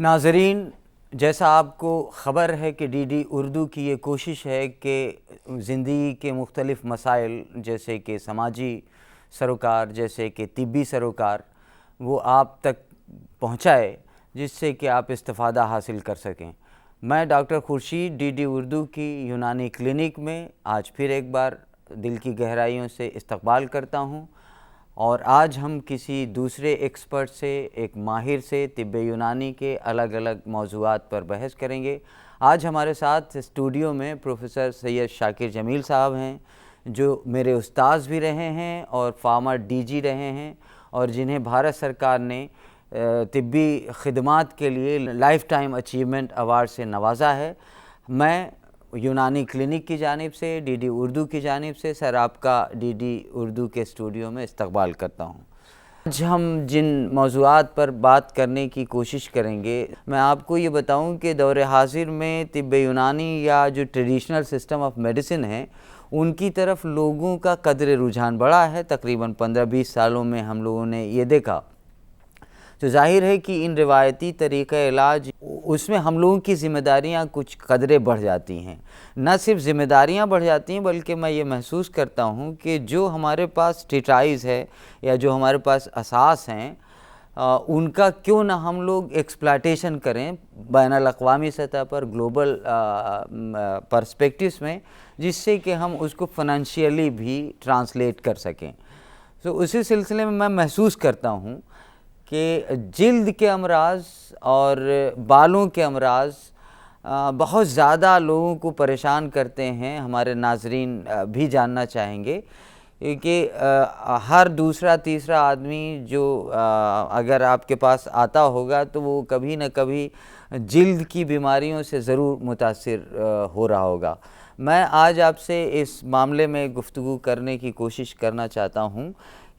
नाज़रीन, जैसा आपको ख़बर है कि डीडी उर्दू की ये कोशिश है कि ज़िंदगी के मुख्तलिफ़ मसाइल जैसे कि समाजी सरोकार, जैसे कि तिब्बी सरोकार, वो आप तक पहुँचाए जिससे कि आप इस्तिफ़ादा हासिल कर सकें। मैं डॉक्टर खुर्शीद डीडी उर्दू की यूनानी क्लिनिक में आज फिर एक बार दिल की गहराइयों से इस्तकबाल करता हूँ और आज हम किसी दूसरे एक्सपर्ट से, एक माहिर से तिब्बे यूनानी के अलग अलग मौज़ूआत पर बहस करेंगे। आज हमारे साथ स्टूडियो में प्रोफेसर सैयद शाकिर जमील साहब हैं, जो मेरे उस्ताद भी रहे हैं और फार्मर डीजी रहे हैं और जिन्हें भारत सरकार ने तिब्बी खिदमात के लिए लाइफ टाइम अचीवमेंट अवार्ड से नवाजा है। मैं यूनानी क्लिनिक की जानिब से, डीडी उर्दू की जानिब से सर आपका डीडी उर्दू के स्टूडियो में इस्तकबाल करता हूँ। आज हम जिन मौज़ूआत पर बात करने की कोशिश करेंगे, मैं आपको ये बताऊं कि दौर हाज़िर में तिब्बे यूनानी या जो ट्रेडिशनल सिस्टम ऑफ मेडिसिन है, उनकी तरफ लोगों का कदर रुझान बढ़ा है। तकरीबन 15-20 सालों में हम लोगों ने ये देखा। तो जाहिर है कि इन रिवायती तरीक़े इलाज उसमें हम लोगों की ज़िम्मेदारियाँ कुछ कदरे बढ़ जाती हैं। न सिर्फ ज़िम्मेदारियाँ बढ़ जाती हैं, बल्कि मैं ये महसूस करता हूँ कि जो हमारे पास ट्रीटाइज़ है या जो हमारे पास असास हैं, उनका क्यों ना हम लोग एक्सप्लॉयटेशन करें बैनुल अक़वामी सतह पर, ग्लोबल पर्सपेक्टिव्स में, जिससे कि हम उसको फ़ाइनेंशियली भी ट्रांसलेट कर सकें। तो उसी सिलसिले में मैं महसूस करता हूँ कि जिल्द के अमराज और बालों के अमराज बहुत ज़्यादा लोगों को परेशान करते हैं। हमारे नाज़रीन भी जानना चाहेंगे कि हर दूसरा तीसरा आदमी जो अगर आपके पास आता होगा तो वो कभी न कभी जिल्द की बीमारियों से ज़रूर मुतासिर हो रहा होगा। मैं आज आपसे इस मामले में गुफ्तगू करने की कोशिश करना चाहता हूँ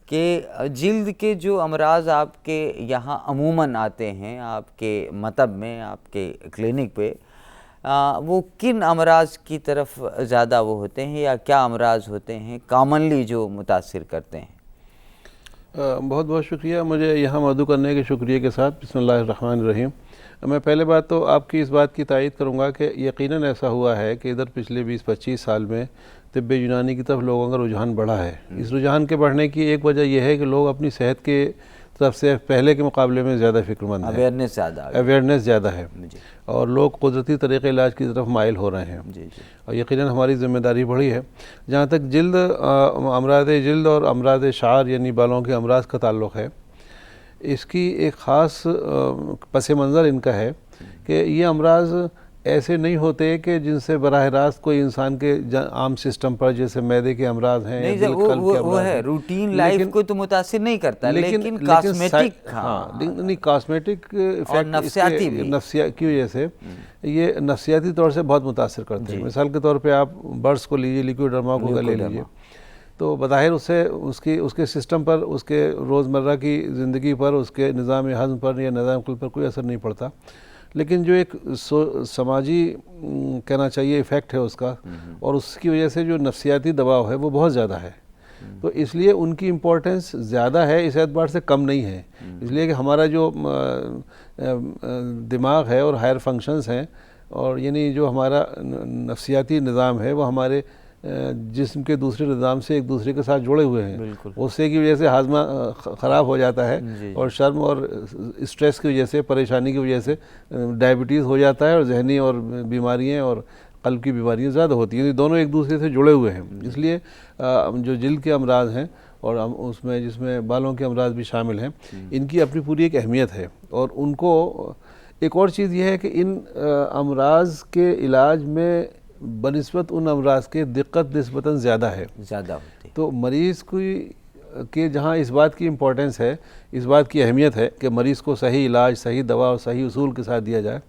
कि जिल्द के जो अमराज आपके यहाँ अमूमन आते हैं, आपके मतब में, आपके क्लिनिक पे, वो किन अमराज की तरफ ज़्यादा वो होते हैं या क्या अमराज होते हैं कॉमनली जो मुतासिर करते हैं? बहुत बहुत शुक्रिया मुझे यहाँ मदऊ करने के शुक्रिया के साथ। बिस्मिल्लाहिर्रहमानिर्रहीम। मैं पहले बात तो आपकी इस बात की तायीद करूँगा कि यकीनन ऐसा हुआ है कि इधर पिछले 20-25 साल में तिब्बे यूनानी की तरफ लोगों का रुझान बढ़ा है। इस रुझान के बढ़ने की एक वजह यह है कि लोग अपनी सेहत के तरफ से पहले के मुकाबले में ज़्यादा फ़िक्रमंद हैं, अवेयरनेस ज़्यादा है और लोग कुदरती तरीक़े इलाज की तरफ माइल हो रहे हैं और यकीनन हमारी ज़िम्मेदारी बढ़ी है। जहाँ तक जिल्द, अमराद जिल्द और अमराद शार यानी बालों के अमराज का ताल्लुक़ है, इसकी एक ख़ास पस मंज़र इनका है कि ये अमराज ऐसे नहीं होते कि जिनसे बराह रास्त कोई इंसान के आम सिस्टम पर, जैसे मैदे के अमराज हैं या दिल कल्ब के अमराज हैं, रूटीन लाइफ को तो मुतासिर नहीं करता, लेकिन कॉस्मेटिक, नहीं कॉस्मेटिक इफेक्ट नफ्सियाती की वजह से ये नफ्सियाती तौर से बहुत मुतासिर करते हैं। मिसाल के तौर पे आप बर्ड्स को लीजिए, लिक्विडर्मा को ले लीजिए, तो बज़ाहिर उससे उसके सिस्टम पर, उसके रोज़मर्रा की ज़िंदगी पर, उसके निज़ाम हज़्म पर या निज़ाम कुल पर कोई असर नहीं पड़ता, लेकिन जो एक समाजी कहना चाहिए इफ़ेक्ट है उसका, और उसकी वजह से जो नफ्सियाती दबाव है वो बहुत ज़्यादा है। तो इसलिए उनकी इम्पोर्टेंस ज़्यादा है, इस एतबार से कम नहीं है। इसलिए कि हमारा जो दिमाग है और हायर फंक्शंस हैं, और यानी जो हमारा नफ्सियाती निज़ाम है वो हमारे जिस्म के दूसरे निज़ाम से एक दूसरे के साथ जुड़े हुए हैं। उससे की वजह से हाजमा ख़राब हो जाता है और शर्म और स्ट्रेस की वजह से, परेशानी की वजह से डायबिटीज़ हो जाता है और जहनी और बीमारियाँ और क़ल्ब की बीमारियाँ ज़्यादा होती हैं। दोनों एक दूसरे से जुड़े हुए हैं। इसलिए जो जिल्द के अमराज हैं और उसमें जिसमें बालों के अमराज भी शामिल हैं, इनकी अपनी पूरी एक अहमियत है। और उनको एक और चीज़ यह है कि इन अमराज के इलाज में बनिस्बत उन अमराज के दिक्कत निस्बतन ज़्यादा होती। तो मरीज़ के जहाँ इस बात की इम्पोर्टेंस है, इस बात की अहमियत है कि मरीज़ को सही इलाज, सही दवा और सही उसूल के साथ दिया जाए,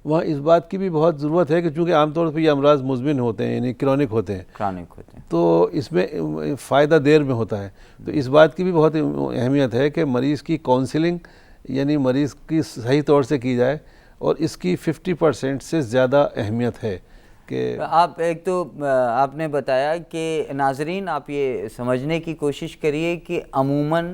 वहाँ इस बात की भी बहुत ज़रूरत है कि चूँकि आमतौर पर ये अमराज मुज़मिन होते हैं, यानी क्रॉनिक होते हैं, तो इसमें फ़ायदा देर में होता है। तो इस बात की भी बहुत अहमियत है कि मरीज़ की काउंसलिंग यानी मरीज़ की सही तौर से की जाए, और इसकी 50% से ज़्यादा अहमियत है कि आप एक तो आपने बताया कि नाज़रीन आप ये समझने की कोशिश करिए कि अमूमन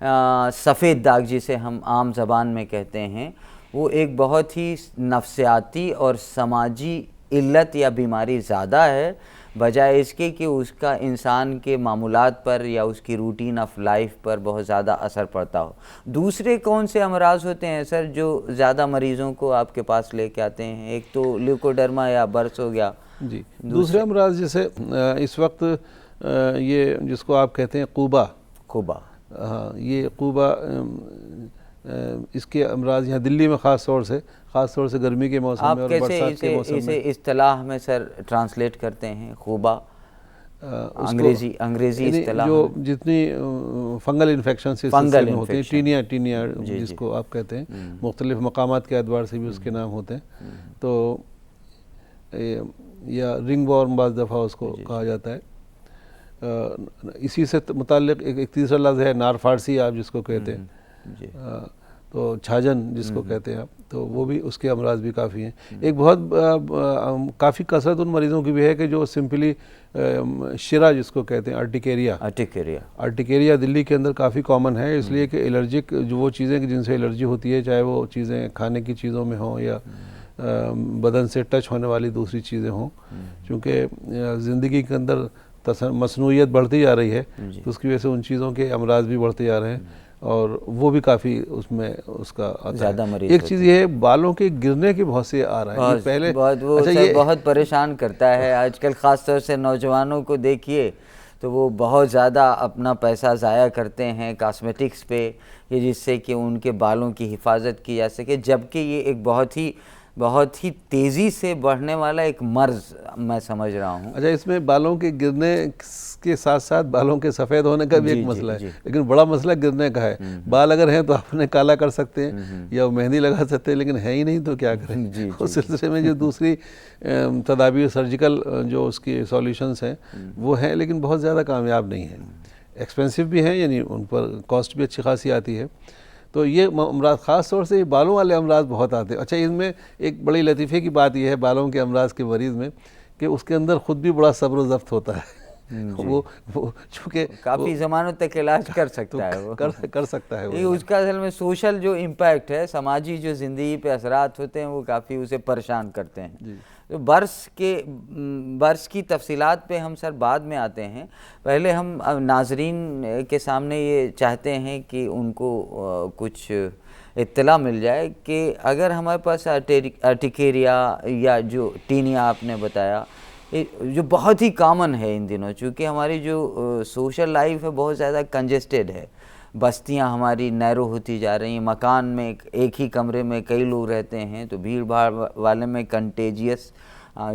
सफ़ेद दाग जिसे हम आम ज़बान में कहते हैं, वो एक बहुत ही नफ्सियाती और समाजी इल्लत या बीमारी ज़्यादा है, बजाय इसके कि उसका इंसान के मामूलात पर या उसकी रूटीन ऑफ लाइफ पर बहुत ज़्यादा असर पड़ता हो। दूसरे कौन से अमराज होते हैं सर जो ज़्यादा मरीज़ों को आपके पास लेके आते हैं? एक तो ल्यूकोडर्मा या बर्स हो गया जी। दूसरे अमराज जैसे इस वक्त ये जिसको आप कहते हैं क़ुबा, हाँ, ये क़ुबा, इसके अमराज यहाँ दिल्ली में ख़ास तौर से गर्मी के मौसम में और बरसात के मौसम में। इसे इस्तिलाह में सर ट्रांसलेट करते हैं क़ुबा, अंग्रेज़ी इस्तिलाह जो जितनी फंगल इन्फेक्शन से होती हैं, टीनिया जिसको आप कहते हैं, मुख्तलिफ मकामात के एतबार से भी उसके नाम होते हैं, तो या रिंग वॉर्म बाज़ दफ़ा उसको कहा जाता है। इसी से मुताल्लिक़ एक तीसरा लफ्ज़ है नार फारसी, आप जिसको कहते हैं, तो छाजन जिसको कहते हैं आप, तो वो भी उसके अमराज भी काफ़ी हैं। एक बहुत काफ़ी कसरत उन मरीज़ों की भी है कि जो सिंपली शिरा जिसको कहते हैं, अर्टिकेरिया दिल्ली के अंदर काफ़ी कॉमन है, इसलिए कि एलर्जिक जो वो चीज़ें जिनसे एलर्जी होती है, चाहे वो चीज़ें खाने की चीज़ों में हों या बदन से टच होने वाली दूसरी चीज़ें हों, चूँकि ज़िंदगी के अंदर मसनूइयत बढ़ती जा रही है, तो उसकी वजह से उन चीज़ों के अमराज भी बढ़ते जा रहे हैं और वो भी काफ़ी उसमें उसका ज़्यादा मरीज। एक चीज़ ये है, बालों के गिरने की बहुत से आ रहा है पहले बहुत परेशान करता है आजकल, ख़ास तौर से नौजवानों को देखिए तो वो बहुत ज़्यादा अपना पैसा ज़ाया करते हैं कॉस्मेटिक्स पे, ये जिससे कि उनके बालों की हिफाजत की जा सके, जबकि ये एक बहुत ही तेज़ी से बढ़ने वाला एक मर्ज़ मैं समझ रहा हूँ। अच्छा, इसमें बालों के गिरने के साथ साथ बालों के सफ़ेद होने का भी एक मसला है, लेकिन बड़ा मसला गिरने का है। बाल अगर हैं तो आपने काला कर सकते हैं या मेहंदी लगा सकते हैं, लेकिन है ही नहीं तो क्या करें। उस सिलसिले में जो दूसरी तदाबीर सर्जिकल जो उसकी सॉल्यूशंस हैं वो हैं, लेकिन बहुत ज़्यादा कामयाब नहीं है, एक्सपेंसिव भी हैं, यानी उन पर कॉस्ट भी अच्छी खासी आती है। तो ये अमराज ख़ास तौर से बालों वाले अमराज बहुत आते हैं। अच्छा, इसमें एक बड़ी लतीफ़े की बात यह है बालों के अमराज के मरीज़ में कि उसके अंदर ख़ुद भी बड़ा सब्र व ज़ब्त होता है। वो चूँकि काफ़ी ज़मानों तक इलाज कर सकता है, वो कर सकता है ये उसका असल में सोशल जो इम्पैक्ट है, समाजी जो ज़िंदगी पे असरात होते हैं, वो काफ़ी उसे परेशान करते हैं। तो बर्स की तफसीलात पे हम सर बाद में आते हैं, पहले हम नाजरीन के सामने ये चाहते हैं कि उनको कुछ इत्तला मिल जाए कि अगर हमारे पास अर्टिकेरिया या जो टीनिया आपने बताया, जो बहुत ही कॉमन है इन दिनों, चूँकि हमारी जो सोशल लाइफ है बहुत ज़्यादा कंजेस्टेड है, बस्तियां हमारी नैरो होती जा रही हैं, मकान में एक ही कमरे में कई लोग रहते हैं, तो भीड़ भाड़ वाले में कंटेजियस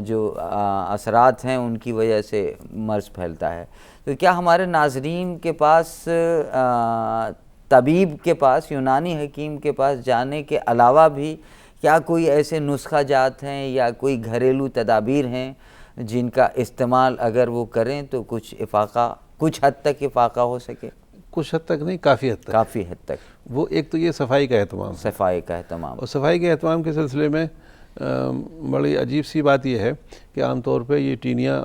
जो असरात हैं उनकी वजह से मर्ज़ फैलता है। तो क्या हमारे नाजरीन के पास तबीब के पास, यूनानी हकीम के पास जाने के अलावा भी क्या कोई ऐसे नुस्खा जात हैं या कोई घरेलू तदाबीर हैं जिनका इस्तेमाल अगर वो करें तो कुछ हद तक इफ़ाक़ा हो सके? कुछ हद तक नहीं, काफ़ी हद तक। वो एक तो ये सफाई का एहतमाम, और सफाई के एहतमाम के सिलसिले में बड़ी अजीब सी बात यह है कि आम तौर पे ये टीनिया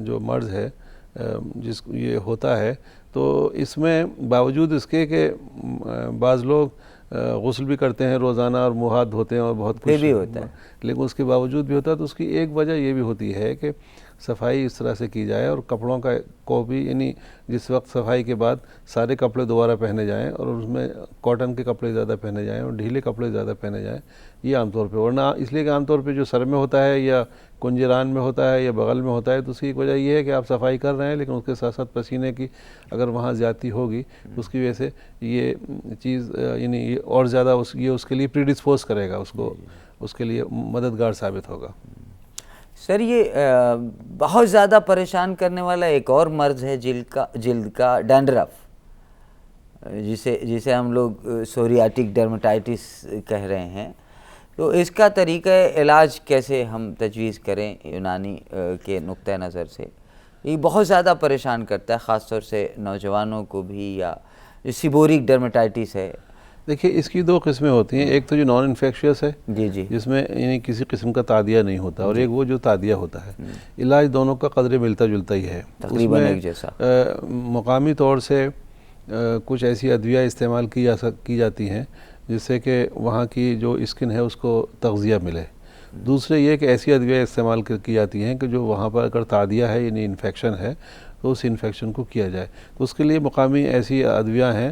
जो मर्ज़ है जिस ये होता है, तो इसमें बावजूद इसके कि बाज़ लोग गुस्ल भी करते हैं रोज़ाना और मुँह हाथ धोते हैं और बहुत कुछ भी होता है, लेकिन उसके बावजूद भी होता है, तो उसकी एक वजह ये भी होती है कि सफाई इस तरह से की जाए और कपड़ों को भी, यानी जिस वक्त सफाई के बाद सारे कपड़े दोबारा पहने जाएं और उसमें कॉटन के कपड़े ज़्यादा पहने जाएं और ढीले कपड़े ज़्यादा पहने जाएं, ये आमतौर पे, वरना इसलिए कि आमतौर पे जो सर में होता है या कुंजरान में होता है या बगल में होता है, तो उसकी एक वजह यह है कि आप सफाई कर रहे हैं लेकिन उसके साथ साथ पसीने की अगर वहाँ ज़्यादती होगी तो उसकी वजह से ये चीज़ यानी और ज़्यादा ये उसके लिए प्रीडिस्पोज करेगा, उसको उसके लिए मददगार साबित होगा। सर, ये बहुत ज़्यादा परेशान करने वाला एक और मर्ज़ है जिल्द का डैंड्रफ, जिसे हम लोग सोरियाटिक डर्मेटाइटिस कह रहे हैं। तो इसका तरीक़ा इलाज कैसे हम तजवीज़ करें यूनानी के नुक्ता नज़र से? ये बहुत ज़्यादा परेशान करता है, ख़ास तौर से नौजवानों को भी, या जो सीबोरिक डर्मेटाइटिस है। देखिए, इसकी दो किस्में होती हैं, एक तो जो नॉन इन्फेक्शियस है जी, जिसमें यानी किसी किस्म का तादिया नहीं होता, और एक वो जो तादिया होता है। इलाज दोनों का कदरे मिलता जुलता ही है, तकरीबन एक जैसा। मुकामी तौर से कुछ ऐसी अद्विया इस्तेमाल की जाती हैं जिससे कि वहाँ की जो स्किन है उसको तग़ज़िया मिले। दूसरे ये कि ऐसी अद्विया इस्तेमाल की जाती हैं कि जो वहाँ पर अगर तादिया है यानी इन्फेक्शन है तो उस इन्फेक्शन को किया जाए। तो उसके लिए मुकामी ऐसी अद्विया हैं,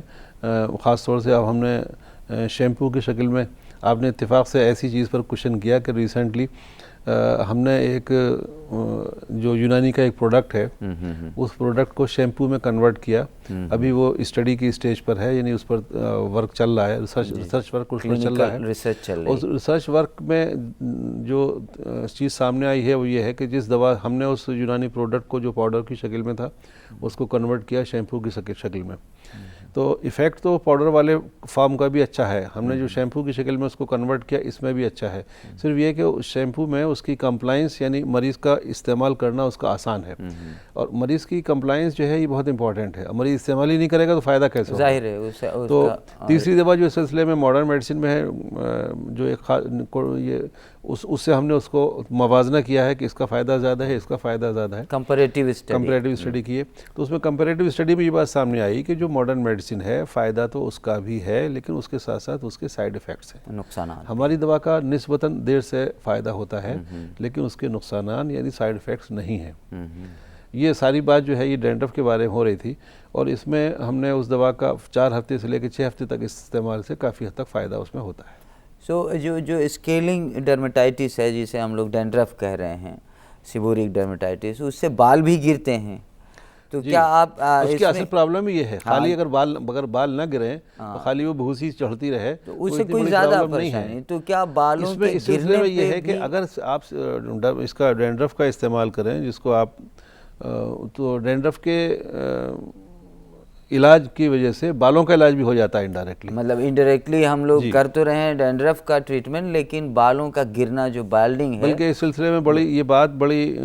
ख़ास तौर से अब हमने शैम्पू की शक्ल में, आपने इत्तेफाक से ऐसी चीज़ पर क्वेश्चन किया कि रिसेंटली हमने एक जो यूनानी का एक प्रोडक्ट है उस प्रोडक्ट को शैम्पू में कन्वर्ट किया। अभी वो स्टडी की स्टेज पर है, यानी उस पर वर्क चल रहा है, रिसर्च वर्क उस पर चल रहा है। उस रिसर्च वर्क में जो चीज़ सामने आई है वो ये है कि जिस दवा हमने उस यूनानी प्रोडक्ट को जो पाउडर की शक्ल में था उसको कन्वर्ट किया शैम्पू की शक्ल में। तो इफ़ेक्ट तो पाउडर वाले फॉर्म का भी अच्छा है, हमने जो शैम्पू की शक्ल में उसको कन्वर्ट किया इसमें भी अच्छा है। सिर्फ ये कि उस शैम्पू में उसकी कंप्लाइंस यानी मरीज़ का इस्तेमाल करना उसका आसान है, और मरीज़ की कंप्लाइंस जो है ये बहुत इंपॉर्टेंट है। मरीज़ इस्तेमाल ही नहीं करेगा तो फ़ायदा कैसे होगा? जाहिर है तो तीसरी दवा जो इस सिलसिले में मॉडर्न मेडिसिन में है, जो एक उससे हमने उसको मवाजना किया है कि इसका फ़ायदा ज़्यादा है, इसका फ़ायदा ज़्यादा है। कंपैरेटिव स्टडी की है, तो उसमें कंपैरेटिव स्टडी में ये बात सामने आई कि जो मॉडर्न मेडिसिन है फ़ायदा तो उसका भी है, लेकिन उसके साथ साथ उसके साइड इफ़ेक्ट्स हैं, नुकसान। हमारी दवा का निस्बतन देर से फ़ायदा होता है लेकिन उसके नुकसान यानी साइड इफ़ेक्ट्स नहीं हैं। ये सारी बात जो है ये डैंड्रफ के बारे में हो रही थी, और इसमें हमने उस दवा का 4 हफ्ते से लेकर 6 हफ्ते तक इस्तेमाल से काफ़ी हद तक फ़ायदा उसमें होता है। जो स्केलिंग डर्मेटाइटिस है जिसे हम लोग डैंड्रफ कह रहे हैं, सीबोरिक डर्मेटाइटिस, उससे बाल भी गिरते हैं, तो क्या आप उसकी असल प्रॉब्लम ये है, खाली अगर बाल ना गिरे तो खाली वो भूसी चढ़ती रहे तो उससे कोई ज़्यादा परेशानी नहीं। तो क्या बालों के गिरने में ये है कि अगर आप इसका डैंड्रफ का इस्तेमाल करें, जिसको आप तो डैंड्रफ के इलाज की वजह से बालों का इलाज भी हो जाता है इनडायरेक्टली। मतलब इनडायरेक्टली हम लोग कर तो रहे हैं डैंड्रफ का ट्रीटमेंट, लेकिन बालों का गिरना जो बाल्डिंग है, बल्कि इस सिलसिले में ये बात बड़ी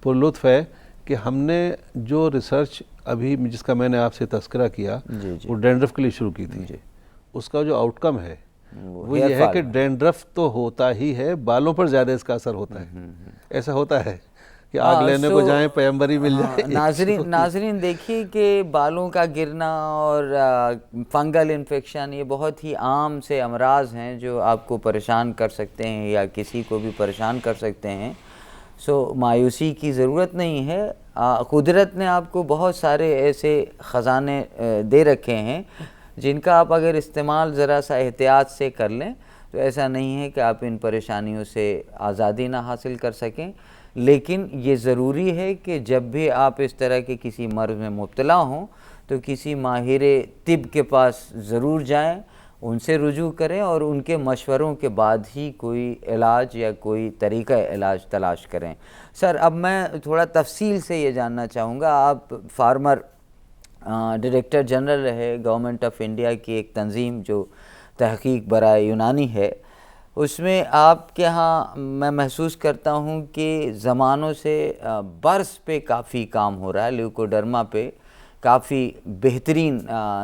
पुरलुत्फ है कि हमने जो रिसर्च अभी जिसका मैंने आपसे तस्करा किया वो डैंड्रफ के लिए शुरू की थी, उसका जो आउटकम है वो ये है कि डैंड्रफ तो होता ही है, बालों पर ज़्यादा इसका असर होता है। ऐसा होता है कि आग लेने को जाएं पैगंबरी मिल जाए। नाजरीन देखिए कि बालों का गिरना और फंगल इन्फेक्शन ये बहुत ही आम से अमराज हैं जो आपको परेशान कर सकते हैं या किसी को भी परेशान कर सकते हैं। मायूसी की ज़रूरत नहीं है, कुदरत ने आपको बहुत सारे ऐसे ख़जाने दे रखे हैं जिनका आप अगर इस्तेमाल ज़रा सा एहतियात से कर लें तो ऐसा नहीं है कि आप इन परेशानियों से आज़ादी ना हासिल कर सकें। लेकिन ये ज़रूरी है कि जब भी आप इस तरह के किसी मर्ज़ में मुब्तला हों तो किसी माहिर तिब के पास ज़रूर जाएं, उनसे रुजू करें और उनके मशवरों के बाद ही कोई इलाज या कोई तरीक़ा इलाज तलाश करें। सर, अब मैं थोड़ा तफसील से ये जानना चाहूँगा, आप फार्मर डायरेक्टर जनरल रहे गवर्नमेंट ऑफ इंडिया की एक तंजीम जो तहकीक बराए यूनानी है, उसमें आपके यहाँ मैं महसूस करता हूँ कि ज़मानों से बर्स पे काफ़ी काम हो रहा है, ल्यूकोडर्मा पे काफ़ी बेहतरीन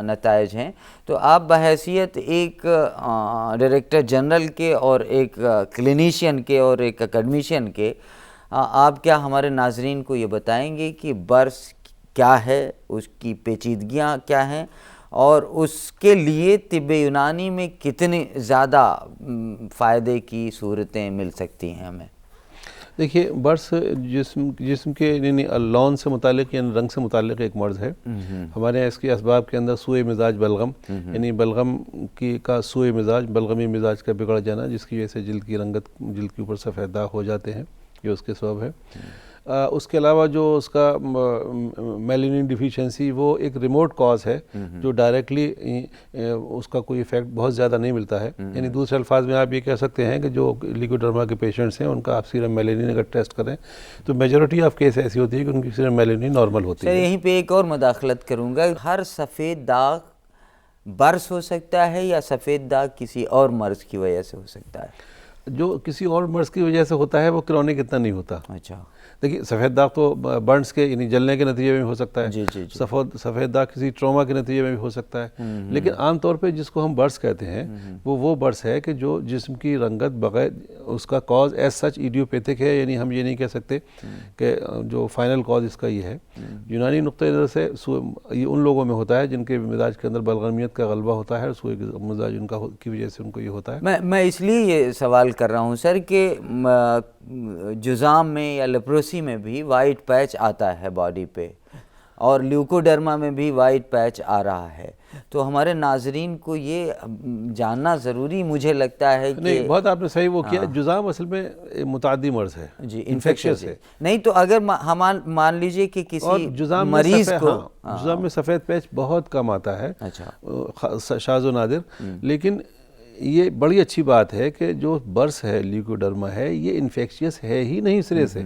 नताइज हैं। तो आप बहैसियत एक डायरेक्टर जनरल के और एक क्लिनिशियन के और एक एकेडमिशियन के, आप क्या हमारे नाजरीन को ये बताएंगे कि बर्स क्या है, उसकी पेचीदगियाँ क्या हैं और उसके लिए तिब्ब यूनानी में कितनी ज़्यादा फ़ायदे की सूरतें मिल सकती हैं हमें? देखिए, बर्स जिस्म के यानी लौन से मुतालिक यानी रंग से मुतालिक एक मर्ज़ है। हमारे यहाँ इसके असबाब के अंदर सूए मिजाज बलगम यानी बलगम का सूए मिजाज, बलगमी मिजाज का बिगड़ जाना, जिसकी वजह से जिल्द की रंगत, जिल्द के ऊपर सफ़ेद दाग हो जाते हैं, ये उसके सबब है। उसके अलावा जो उसका मेलानिन डिफिशिएंसी वो एक रिमोट कॉज है जो डायरेक्टली उसका कोई इफेक्ट बहुत ज़्यादा नहीं मिलता है। यानी दूसरे अल्फाज में आप ये कह सकते हैं कि जो ल्यूकोडर्मा के पेशेंट्स हैं उनका आप सीरम मेलानिन अगर टेस्ट करें तो मेजॉरिटी ऑफ केस ऐसी होती है कि उनकी सीरम मेलानिन नॉर्मल होती है। यहीं पे एक और मुदाखलत करूँगा, हर सफ़ेद दाग बर्स हो सकता है या सफ़ेद दाग किसी और मर्ज़ की वजह से हो सकता है? जो किसी और मर्ज की वजह से होता है वो क्रॉनिक इतना नहीं होता। अच्छा, देखिए सफ़ेद दाग तो बर्न्स के यानी जलने के नतीजे में भी हो सकता है, जी जी जी। सफ़ेद दाग किसी ट्रॉमा के नतीजे में भी हो सकता है। लेकिन आमतौर पे जिसको हम बर्स कहते हैं वो बर्स है कि जो जिस्म की रंगत बगैर उसका कॉज एज सच इडियोपैथिक है, यानी हम ये नहीं कह सकते कि जो फाइनल कॉज इसका ये है। यूनानी नुक्ते नज़र से ये उन लोगों में होता है जिनके मिजाज के अंदर बलगमियत का गलबा होता है और सूए मिजाज उनका की वजह से उनको ये होता है। मैं इसलिए ये सवाल कर रहा हूँ सर कि जुज़ाम में या लेप्रोसी में भी वाइट पैच आता है बॉडी पे, और ल्यूकोडर्मा में भी वाइट पैच आ रहा है। तो हमारे नाजरीन को ये जानना ज़रूरी मुझे लगता है कि नहीं, बहुत आपने सही वो किया। जुज़ाम असल में मुतादी मर्ज है जी, इन्फेक्शियस है। नहीं तो अगर हम मान लीजिए कि किसी मरीज को जुज़ाम में सफ़ेद पैच बहुत कम आता है, अच्छा, शाज़ो नादिर। लेकिन ये बड़ी अच्छी बात है कि जो बर्स है ल्यूकोडर्मा है ये इन्फेक्शियस है ही नहीं सिरे से।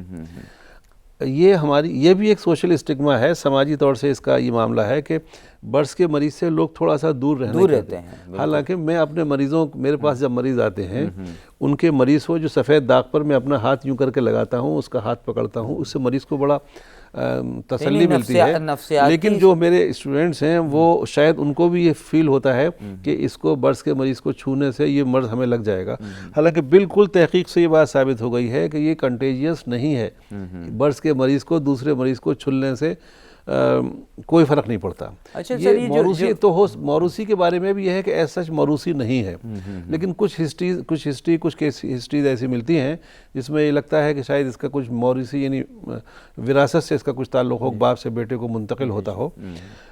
ये भी एक सोशल स्टिग्मा है, समाजी तौर से इसका ये मामला है कि बर्स के मरीज से लोग थोड़ा सा दूर रहते हैं। हालांकि मैं अपने मरीज़ों, मेरे पास जब मरीज़ आते हैं उनके मरीज़ हो जो सफ़ेद दाग पर मैं अपना हाथ यूं करके लगाता हूं, उसका हाथ पकड़ता हूं, उससे मरीज़ को बड़ा तसल्ली मिलती है। लेकिन जो मेरे स्टूडेंट्स हैं वो शायद उनको भी ये फील होता है कि इसको बर्स के मरीज़ को छूने से ये मर्ज हमें लग जाएगा। हालांकि बिल्कुल तहकीक से ये बात साबित हो गई है कि ये कंटेजियस नहीं है। बर्स के मरीज़ को दूसरे मरीज़ को छूने से कोई फ़र्क नहीं पड़ता। अच्छा, ये मौरूसी तो हो, मौरूसी के बारे में भी यह है कि ऐसा सच मौरूसी नहीं है। लेकिन कुछ हिस्ट्रीज ऐसी मिलती हैं जिसमें ये लगता है कि शायद इसका कुछ मौरूसी यानी विरासत से इसका कुछ ताल्लुक़ हो, बाप से बेटे को मुंतकिल होता हो,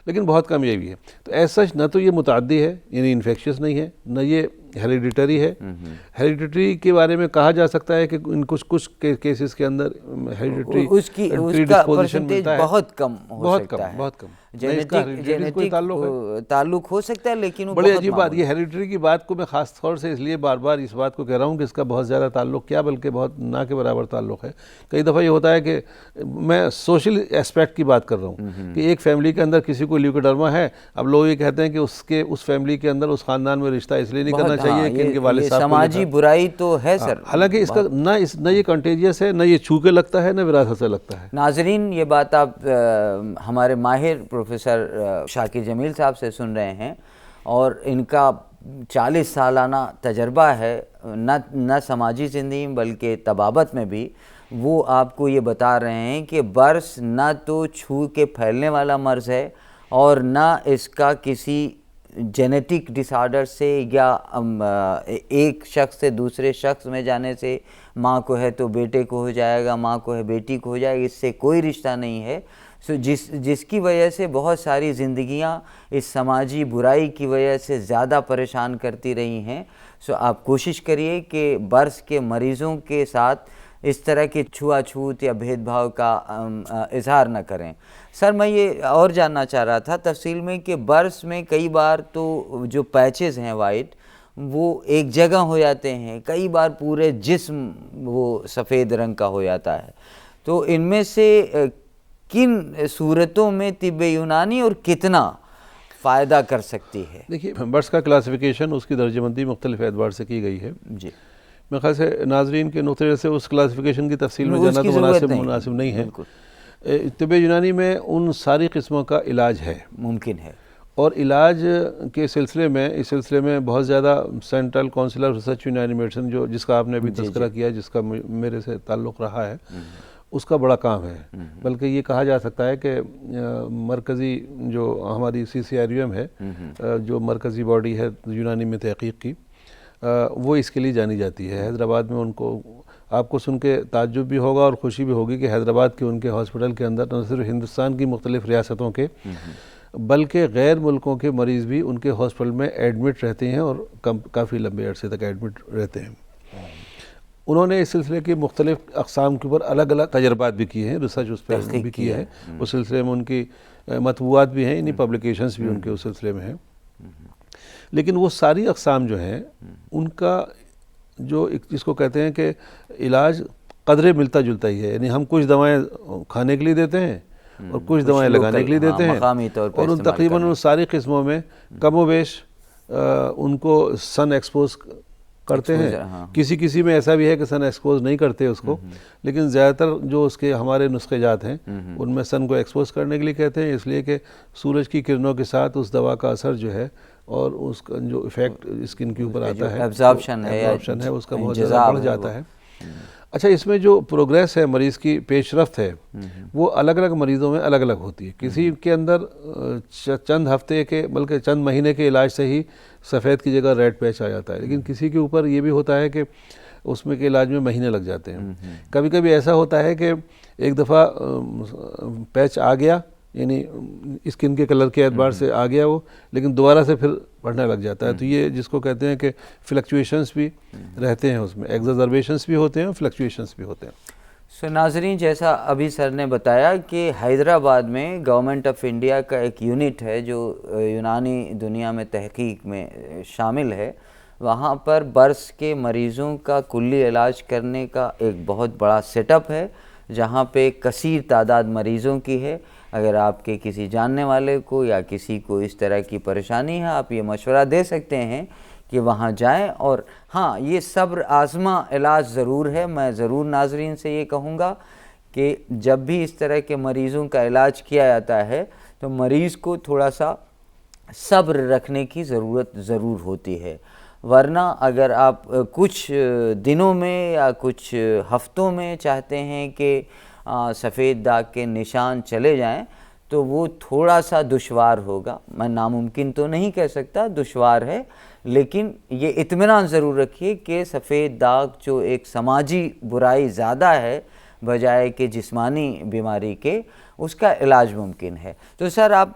लेकिन बहुत कम ये भी है। तो ऐसा सच न तो ये मुतअद्दी है यानी इन्फेक्शियस नहीं है, न ये हेरिडिटरी है। हेरिडिटरी के बारे में कहा जा सकता है कि इन कुछ केसेस के अंदर हेरिडिटरी उसका परसेंटेज बहुत कम हो सकता है, बहुत कम। जेनेटिक ताल्लुक हो सकता है, लेकिन बड़ी अजीब बात ये हेरिडिटरी की बात को मैं खास तौर से इसलिए बार बार इस बात को कह रहा हूँ कि इसका बहुत ज़्यादा ताल्लुक क्या बल्कि बहुत ना के बराबर ताल्लुक है। कई दफ़ा ये होता है कि मैं सोशल एस्पेक्ट की बात कर रहा हूँ कि एक फैमिली के अंदर किसी को ल्यूकोडर्मा है, अब लोग ये कहते हैं कि उस फैमिली के अंदर उस खानदान में रिश्ता इसलिए नहीं करना चाहिए कि इनके वालिद साहब, समाजी बुराई तो है सर। हालांकि इसका न ये कंटेजियस है, न ये छू के लगता है, न विरासत से लगता है। नाजरीन, ये बात आप हमारे माहिर प्रोफेसर शाकिर जमील साहब से सुन रहे हैं, और इनका 40 सालाना तजर्बा है न समाजी ज़िंदगी बल्कि तबाबत में भी। वो आपको ये बता रहे हैं कि बर्स न तो छू के फैलने वाला मर्ज़ है और न इसका किसी जेनेटिक डिसऑर्डर से या एक शख्स से दूसरे शख्स में जाने से, माँ को है तो बेटे को हो जाएगा, माँ को है बेटी को हो जाएगा, इससे कोई रिश्ता नहीं है। सो जिसकी वजह से बहुत सारी ज़िंदगियाँ इस समाजी बुराई की वजह से ज़्यादा परेशान करती रही हैं। सो आप कोशिश करिए कि बर्स के मरीज़ों के साथ इस तरह की छुआछूत या भेदभाव का इजहार न करें। सर, मैं ये और जानना चाह रहा था तफसील में कि बर्स में कई बार तो जो पैचेस हैं वाइट, वो एक जगह हो जाते हैं, कई बार पूरे जिस्म वो सफ़ेद रंग का हो जाता है। तो इनमें से किन सूरतों में तिब्ब यूनानी और कितना फ़ायदा कर सकती है? देखिए, बर्स का क्लासिफिकेशन उसकी दर्जेबंदी मुख्तलिफ एतबार से की गई है जी। मेरे ख्याल से नाजरीन के नुक्ते से उस क्लासिफिकेशन की तफसील में जाना तो मुनासिब नहीं है। तिब्ब यूनानी में उन सारी किस्मों का इलाज है, मुमकिन है, और इलाज के सिलसिले में इस सिलसिले में बहुत ज़्यादा सेंट्रल काउंसिल ऑफ रिसर्च यूनानी मेडिसिन जिसका आपने अभी तज़किरा किया, जिसका मेरे से ताल्लुक़ रहा है, उसका बड़ा काम है। बल्कि ये कहा जा सकता है कि मरकज़ी जो हमारी CCRUM है, जो मरकज़ी बॉडी है यूनानी में तहक़ीक़ की, वो इसके लिए जानी जाती है। हैदराबाद में उनको आपको सुन के ताज्जुब भी होगा और ख़ुशी भी होगी कि हैदराबाद के उनके हॉस्पिटल के अंदर न सिर्फ हिंदुस्तान की मुख्तलिफ़ रियासतों के बल्कि गैर मुल्कों के मरीज़ भी उनके हॉस्पिटल में एडमिट रहते हैं और काफ़ी लंबे अरसे तक एडमिट रहते हैं। उन्होंने इस सिलसिले के मुख्तलिफ़ अक़साम के ऊपर अलग अलग तजर्बात भी किए हैं, रिसर्च उस पर भी किया है। उस सिलसिले में उनकी मतबूआत भी हैं, इन्हीं पब्लिकेशंस भी उनके उस सिलसिले में हैं। लेकिन वो सारी अक़साम जो हैं उनका जो जिसको कहते हैं कि इलाज कदरे मिलता जुलता ही है, यानी हम कुछ दवाएं खाने के लिए देते हैं और कुछ दवाएं लगाने के लिए देते हैं, और उन तकरीबन उन सारी किस्मों में कमोबेश उनको सन एक्सपोज करते हैं। किसी किसी में ऐसा भी है कि सन एक्सपोज नहीं करते उसको, लेकिन ज़्यादातर जो उसके हमारे नुस्खे जात हैं उनमें सन को एक्सपोज करने के लिए कहते हैं, इसलिए कि सूरज की किरणों के साथ उस दवा का असर जो है और उसका जो इफ़ेक्ट स्किन के ऊपर आता है, एब्जॉर्प्शन है उसका बहुत ज़्यादा बढ़ जाता है। अच्छा, इसमें जो प्रोग्रेस है मरीज़ की पेशरफ्त है वो अलग अलग मरीज़ों में अलग अलग होती है। किसी के अंदर चंद हफ्ते के बल्कि चंद महीने के इलाज से ही सफ़ेद की जगह रेड पैच आ जाता है, लेकिन किसी के ऊपर ये भी होता है कि उसमें के इलाज में महीने लग जाते हैं। कभी कभी ऐसा होता है कि एक दफ़ा पैच आ गया, यानी स्किन के कलर के एतबार से आ गया वो, लेकिन दोबारा से फिर बढ़ने लग जाता है। तो ये जिसको कहते हैं कि फ्लक्चुएशंस भी रहते हैं, उसमें एक्सजर्बेशंस भी होते हैं और फ्लक्चुएशंस भी होते हैं। सो नाजरीन, जैसा अभी सर ने बताया कि हैदराबाद में गवर्नमेंट ऑफ इंडिया का एक यूनिट है जो यूनानी दुनिया में तहकीक में शामिल है। वहाँ पर बर्स के मरीज़ों का कुल्ली इलाज करने का एक बहुत बड़ा सेटअप है, जहाँ पे कसीर तादाद मरीज़ों की है। अगर आपके किसी जानने वाले को या किसी को इस तरह की परेशानी है, आप ये मशवरा दे सकते हैं कि वहाँ जाएं। और हाँ, ये सब्र आज़मा इलाज ज़रूर है। मैं ज़रूर नाजरीन से ये कहूँगा कि जब भी इस तरह के मरीज़ों का इलाज किया जाता है तो मरीज़ को थोड़ा सा सब्र रखने की ज़रूरत ज़रूर होती है, वरना अगर आप कुछ दिनों में या कुछ हफ्तों में चाहते हैं कि सफ़ेद दाग के निशान चले जाएं, तो वो थोड़ा सा दुश्वार होगा। मैं नामुमकिन तो नहीं कह सकता, दुश्वार है, लेकिन ये इत्मीनान ज़रूर रखिए कि सफ़ेद दाग जो एक समाजी बुराई ज़्यादा है बजाय कि जिस्मानी बीमारी के, उसका इलाज मुमकिन है। तो सर, आप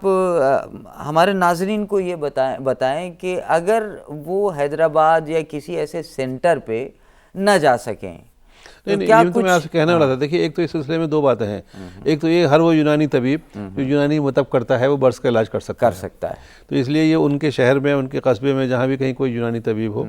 हमारे नाजरीन को ये बताएं कि अगर वो हैदराबाद या किसी ऐसे सेंटर पे न जा सकें नहीं, ये तो मैं आपसे कहने वाला था। देखिए, एक तो इस सिलसिले में दो बातें हैं। एक तो ये हर वो यूनानी तबीब जो यूनानी मतलब करता है वो बर्स का इलाज कर सकता है। तो इसलिए ये उनके शहर में, उनके कस्बे में जहाँ भी कहीं कोई यूनानी तबीब हो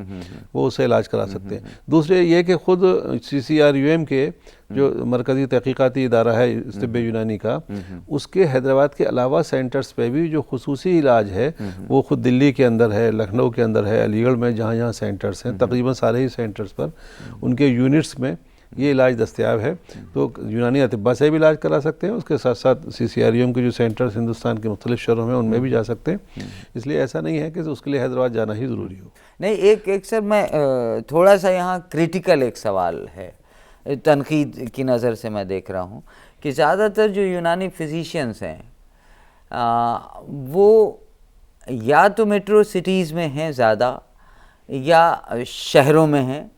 वो उससे इलाज करा सकते हैं। दूसरे ये कि ख़ुद CCRUM के जो मरकज़ी तहक़ीक़ाती इदारा है तिब्बे यूनानी का, उसके हैदराबाद के अलावा सेंटर्स पे भी जो खुसूसी इलाज है वो ख़ुद दिल्ली के अंदर है, लखनऊ के अंदर है, अलीगढ़ में जहाँ जहाँ सेंटर्स हैं, तकरीबन सारे ही सेंटर्स पर उनके यूनिट्स में ये इलाज दस्तयाब है। तो यूनानी अतिब्बा से भी इलाज करा सकते हैं, उसके साथ साथ CCRUM के जो सेंटर्स हिंदुस्तान के मुख्तलिफ शहरों में उनमें भी जा सकते हैं। इसलिए ऐसा नहीं है कि उसके लिए हैदराबाद जाना ही ज़रूरी हो। नहीं, एक सर, मैं थोड़ा सा यहाँ क्रिटिकल एक सवाल है, तनकीद की नज़र से मैं देख रहा हूँ कि ज़्यादातर जो यूनानी फिजिशियंस हैं वो या तो मेट्रो सिटीज़ में हैं ज़्यादा या शहरों में हैं।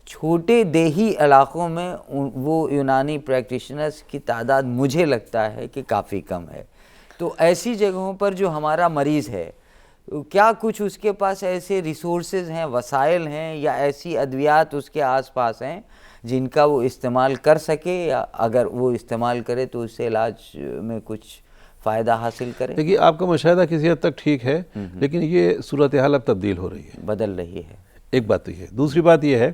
छोटे देही इलाक़ों में वो यूनानी प्रैक्टिशनर्स की तादाद मुझे लगता है कि काफ़ी कम है। तो ऐसी जगहों पर जो हमारा मरीज़ है, क्या कुछ उसके पास ऐसे रिसोर्सेज हैं, वसाइल हैं या ऐसी अद्वियात उसके आसपास हैं जिनका वो इस्तेमाल कर सके, या अगर वो इस्तेमाल करे तो उससे इलाज में कुछ फ़ायदा हासिल करे? देखिए, आपका मुशाहिदा किसी हद तक ठीक है, लेकिन ये सूरत हाल अब तब्दील हो रही है, बदल रही है। एक बात तो ये। दूसरी बात ये है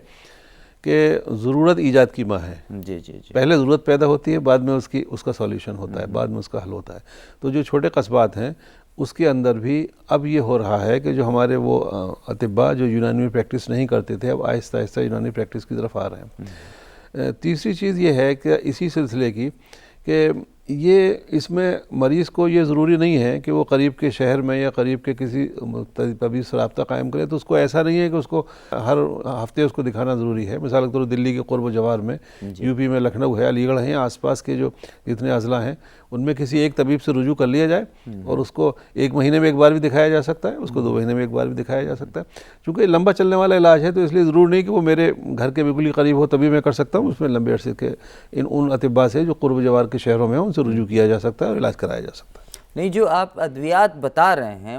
कि ज़रूरत ईजाद की माँ है। जी। पहले ज़रूरत पैदा होती है, बाद में उसका सॉल्यूशन होता है, बाद में उसका हल होता है। तो जो छोटे कस्बात हैं उसके अंदर भी अब ये हो रहा है कि जो हमारे वो अतिब्बा जो यूनानी में प्रैक्टिस नहीं करते थे, अब आहिस्ता आहिस्ता यूनानी प्रैक्टिस की तरफ आ रहे हैं। तीसरी चीज़ ये है कि इसी सिलसिले की कि ये इसमें मरीज़ को ये ज़रूरी नहीं है कि वो करीब के शहर में या करीब के किसी तबीब से रब्ता कायम करे। तो उसको ऐसा नहीं है कि उसको हर हफ्ते उसको दिखाना ज़रूरी है। मिसाल के तौर पर दिल्ली के क़ुर्ब जवार में, यूपी में लखनऊ है, अलीगढ़ हैं, आसपास के जो जितने अज़ला हैं उनमें किसी एक तबीब से रुजू कर लिया जाए और उसको 1 महीने में एक बार भी दिखाया जा सकता है, उसको 2 महीने में एक बार भी दिखाया जा सकता है। चूँकि लंबा चलने वाला इलाज है तो इसलिए ज़रूर नहीं कि वो मेरे घर के बिल्कुल ही करीब हो तभी मैं कर सकता हूँ। उसमें लंबे अरसे के उन अतिब्बा से जो क़ुर्ब जवार के शहरों में उनसे रुजू किया जा सकता है और इलाज कराया जा सकता है। नहीं, जो आप अद्वियात बता रहे हैं,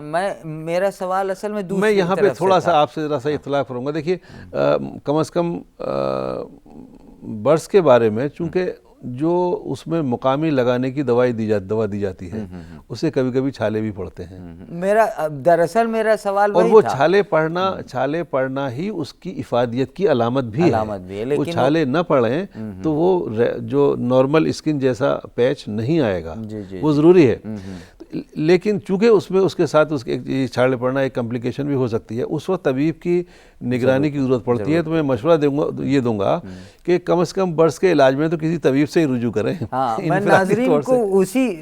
मेरा सवाल असल में दूसरी मैं यहाँ पे थोड़ा सा आपसे ज़रा सा इख्तिलाफ करूँगा। देखिए, कम अज़ कम बर्स के बारे में, चूँकि जो उसमें मुकामी लगाने की दवा दी जाती है उससे कभी कभी छाले भी पड़ते हैं। दरअसल मेरा सवाल और वो छाले पड़ना ही उसकी इफादियत की अलामत भी है। लेकिन वो छाले न पड़ें तो वो जो नॉर्मल स्किन जैसा पैच नहीं आएगा, वो ज़रूरी है। तो लेकिन चूंकि उसमें उसके साथ उसके छाले पड़ना एक कॉम्प्लिकेशन भी हो सकती है, उस वक्त तबीब की निगरानी की ज़रूरत पड़ती है। तो मैं मशवरा दूंगा कि कम से कम बर्स के इलाज में तो किसी तबीब से ही रुजू करें। हाँ, मैं नाज़रीन को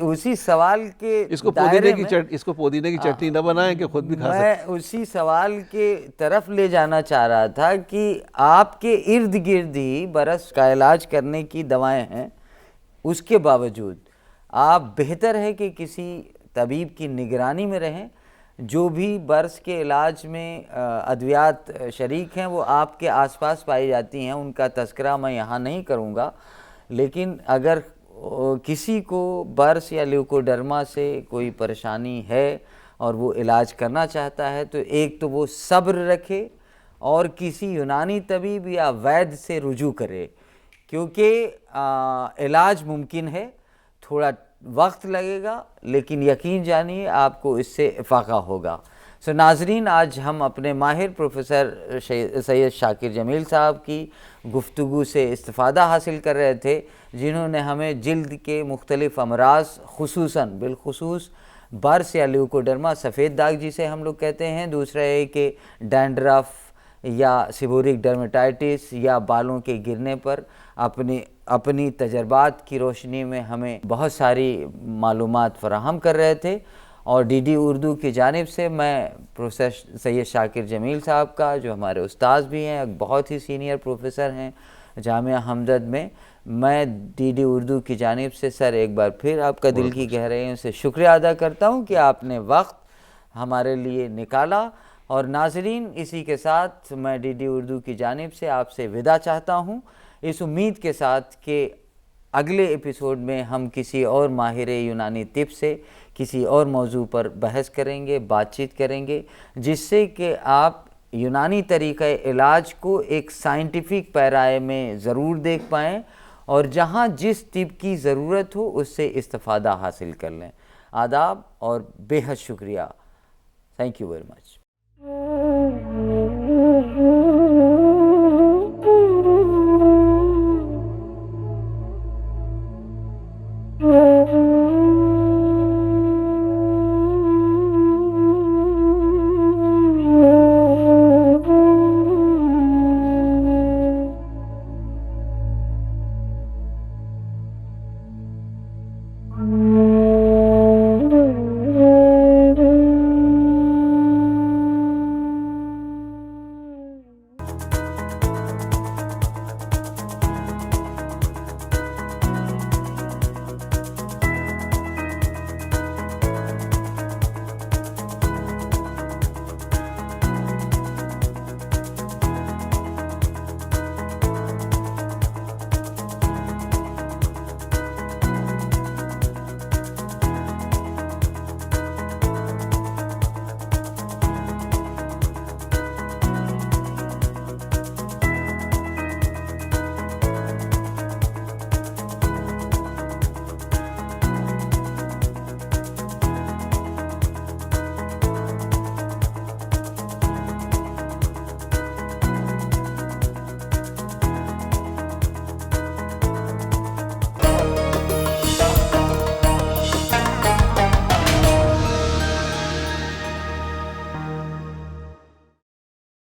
उसी सवाल के इसको पुदीने की चटनी न बनाएं कि खुद भी खा सकें। मैं उसी सवाल के तरफ ले जाना चाह रहा था कि आपके इर्द गिर्द ही बरस का इलाज करने की दवाएं हैं, उसके बावजूद आप बेहतर है कि किसी तबीब की निगरानी में रहें। जो भी बर्स के इलाज में अद्वियात शरीक हैं वो आपके आसपास पाई जाती हैं, उनका तस्करा मैं यहाँ नहीं करूँगा। लेकिन अगर किसी को बर्स या ल्यूकोडर्मा से कोई परेशानी है और वो इलाज करना चाहता है तो एक तो वो सब्र रखे और किसी यूनानी तबीब या वैद्य से रुजू करे, क्योंकि इलाज मुमकिन है। थोड़ा वक्त लगेगा लेकिन यकीन जानिए आपको इससे इफाका होगा। सो नाजरीन, आज हम अपने माहिर प्रोफेसर सैयद शाकिर जमील साहब की गुफ्तगू से इस्तिफ़ादा हासिल कर रहे थे, जिन्होंने हमें जिल्द के मुख्तलिफ़ अमराज खुसूसन बिलखुसूस बर्स या ल्यूकोडर्मा सफ़ेद दाग जिसे हम लोग कहते हैं, दूसरा है कि डैंड्रफ या सिबोरिक डर्मेटाइटिस या बालों के गिरने पर अपनी तजर्बात की रोशनी में हमें बहुत सारी मालूमात फराहम कर रहे थे। और डीडी उर्दू की जानिब से मैं प्रोफेसर सैयद शाकिर जमील साहब का, जो हमारे उस्ताद भी हैं, बहुत ही सीनियर प्रोफेसर हैं जामिया हमदर्द में, मैं डीडी उर्दू की जानिब से सर एक बार फिर आपका दिल की गहराइयों से शुक्रिया अदा करता हूं कि आपने वक्त हमारे लिए निकाला। और नाजरीन, इसी के साथ मैं डीडी उर्दू की जानिब से आपसे विदा चाहता हूं, इस उम्मीद के साथ कि अगले एपिसोड में हम किसी और माहिर यूनानी तिब से किसी और मौजू पर बहस करेंगे, बातचीत करेंगे, जिससे कि आप यूनानी तरीक़े इलाज को एक साइंटिफिक पैराए में ज़रूर देख पाएँ और जहाँ जिस तिब की ज़रूरत हो उससे इस्तिफ़ादा हासिल कर लें। आदाब और बेहद शुक्रिया। Thank you very much.